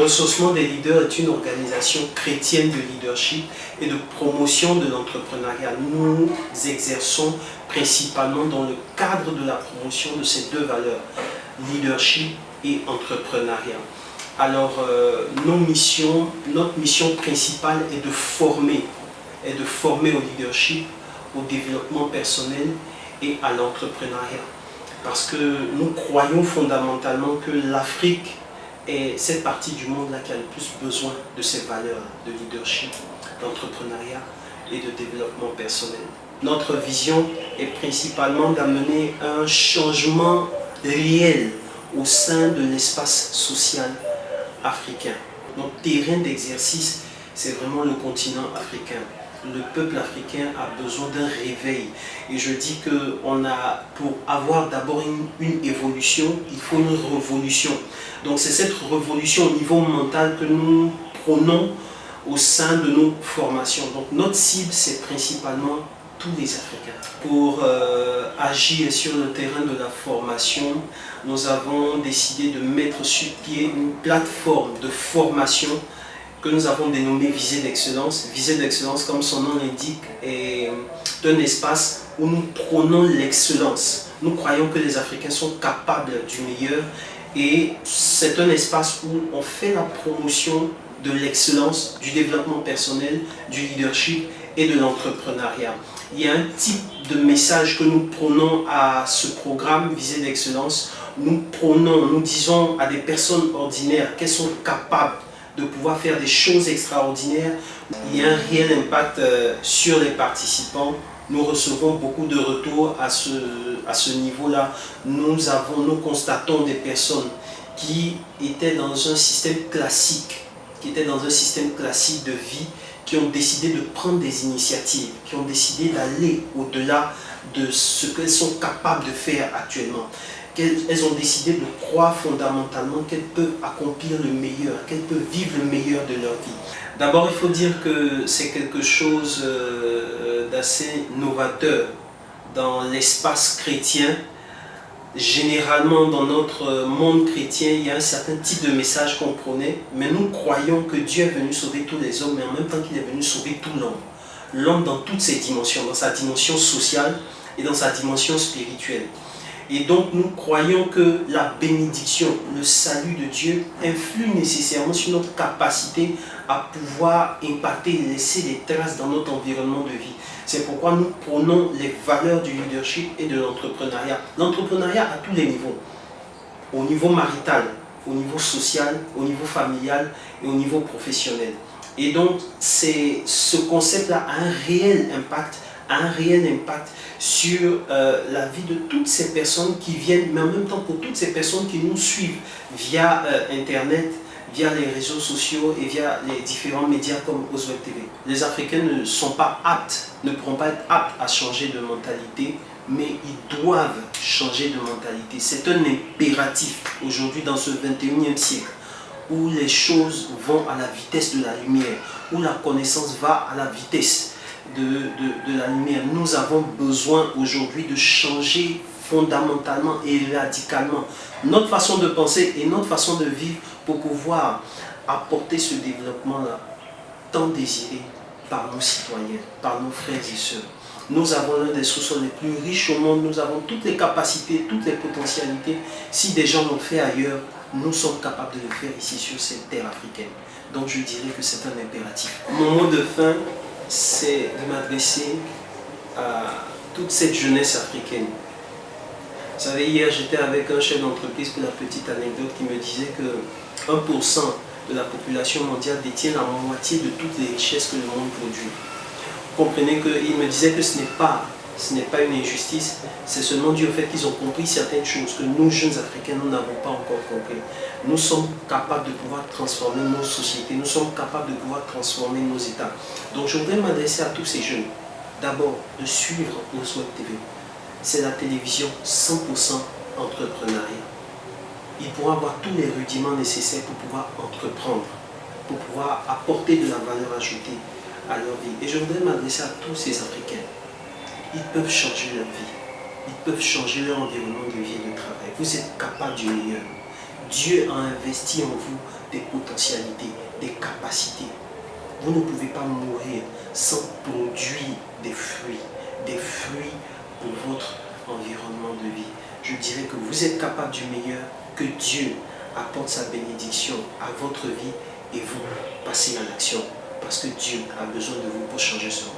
Ressourcement des leaders est une organisation chrétienne de leadership et de promotion de l'entrepreneuriat. Nous exerçons principalement dans le cadre de la promotion de ces deux valeurs, leadership et entrepreneuriat. Alors, notre mission principale est de former au leadership, au développement personnel et à l'entrepreneuriat. Parce que nous croyons fondamentalement que l'Afrique est cette partie du monde là qui a le plus besoin de ces valeurs de leadership, d'entrepreneuriat et de développement personnel. Notre vision est principalement d'amener un changement réel au sein de l'espace social africain. Notre terrain d'exercice, c'est vraiment le continent africain. Le peuple africain a besoin d'un réveil. Et je dis que pour avoir d'abord une évolution, il faut une révolution. Donc c'est cette révolution au niveau mental que nous prônons au sein de nos formations. Donc notre cible, c'est principalement tous les Africains. Pour agir sur le terrain de la formation, nous avons décidé de mettre sur pied une plateforme de formation que nous avons dénommée Visée d'Excellence. Visée d'Excellence, comme son nom l'indique, est un espace où nous prônons l'excellence. Nous croyons que les Africains sont capables du meilleur et c'est un espace où on fait la promotion de l'excellence, du développement personnel, du leadership et de l'entrepreneuriat. Il y a un type de message que nous prônons à ce programme Visée d'Excellence. Nous disons à des personnes ordinaires qu'elles sont capables de pouvoir faire des choses extraordinaires. Il y a un réel impact sur les participants. Nous recevons beaucoup de retours à ce niveau-là. Nous constatons des personnes qui étaient dans un système classique, de vie, qui ont décidé de prendre des initiatives, qui ont décidé d'aller au-delà de ce qu'elles sont capables de faire actuellement. Elles ont décidé de croire fondamentalement qu'elles peuvent accomplir le meilleur, qu'elles peuvent vivre le meilleur de leur vie. D'abord, il faut dire que c'est quelque chose d'assez novateur dans l'espace chrétien. Généralement, dans notre monde chrétien, il y a un certain type de message qu'on prônait, mais nous croyons que Dieu est venu sauver tous les hommes, mais en même temps qu'il est venu sauver tout l'homme. L'homme dans toutes ses dimensions, dans sa dimension sociale et dans sa dimension spirituelle. Et donc nous croyons que la bénédiction, le salut de Dieu influe nécessairement sur notre capacité à pouvoir impacter et laisser des traces dans notre environnement de vie. C'est pourquoi nous prônons les valeurs du leadership et de l'entrepreneuriat. L'entrepreneuriat à tous les niveaux. Au niveau marital, au niveau social, au niveau familial et au niveau professionnel. Et donc ce concept-là a un réel impact sur la vie de toutes ces personnes qui viennent, mais en même temps pour toutes ces personnes qui nous suivent via Internet, via les réseaux sociaux et via les différents médias comme Osweb TV. Les Africains ne pourront pas être aptes à changer de mentalité, mais ils doivent changer de mentalité. C'est un impératif aujourd'hui dans ce 21e siècle où les choses vont à la vitesse de la lumière, où la connaissance va à la vitesse de la lumière. Nous avons besoin aujourd'hui de changer fondamentalement et radicalement notre façon de penser et notre façon de vivre pour pouvoir apporter ce développement-là tant désiré par nos citoyens, par nos frères et sœurs. Nous avons l'un des sous-sols les plus riches au monde, nous avons toutes les capacités, toutes les potentialités. Si des gens l'ont fait ailleurs, nous sommes capables de le faire ici sur cette terre africaine. Donc je dirais que c'est un impératif. Mon mot de fin, c'est de m'adresser à toute cette jeunesse africaine. Vous savez, hier j'étais avec un chef d'entreprise pour la petite anecdote qui me disait que 1% de la population mondiale détient la moitié de toutes les richesses que le monde produit. Vous comprenez qu'il me disait que ce n'est pas une injustice, c'est seulement dû au fait qu'ils ont compris certaines choses que nous, jeunes Africains, nous n'avons pas encore compris. Nous sommes capables de pouvoir transformer nos sociétés, nous sommes capables de pouvoir transformer nos États. Donc je voudrais m'adresser à tous ces jeunes. D'abord, de suivre Osweb TV. C'est la télévision 100% entrepreneuriat. Ils pourront avoir tous les rudiments nécessaires pour pouvoir entreprendre, pour pouvoir apporter de la valeur ajoutée à leur vie. Et je voudrais m'adresser à tous ces Africains. Ils peuvent changer leur vie. Ils peuvent changer leur environnement de vie et de travail. Vous êtes capable du meilleur. Dieu a investi en vous des potentialités, des capacités. Vous ne pouvez pas mourir sans produire des fruits pour votre environnement de vie. Je dirais que vous êtes capable du meilleur, que Dieu apporte sa bénédiction à votre vie et vous passez à l'action parce que Dieu a besoin de vous pour changer ce monde.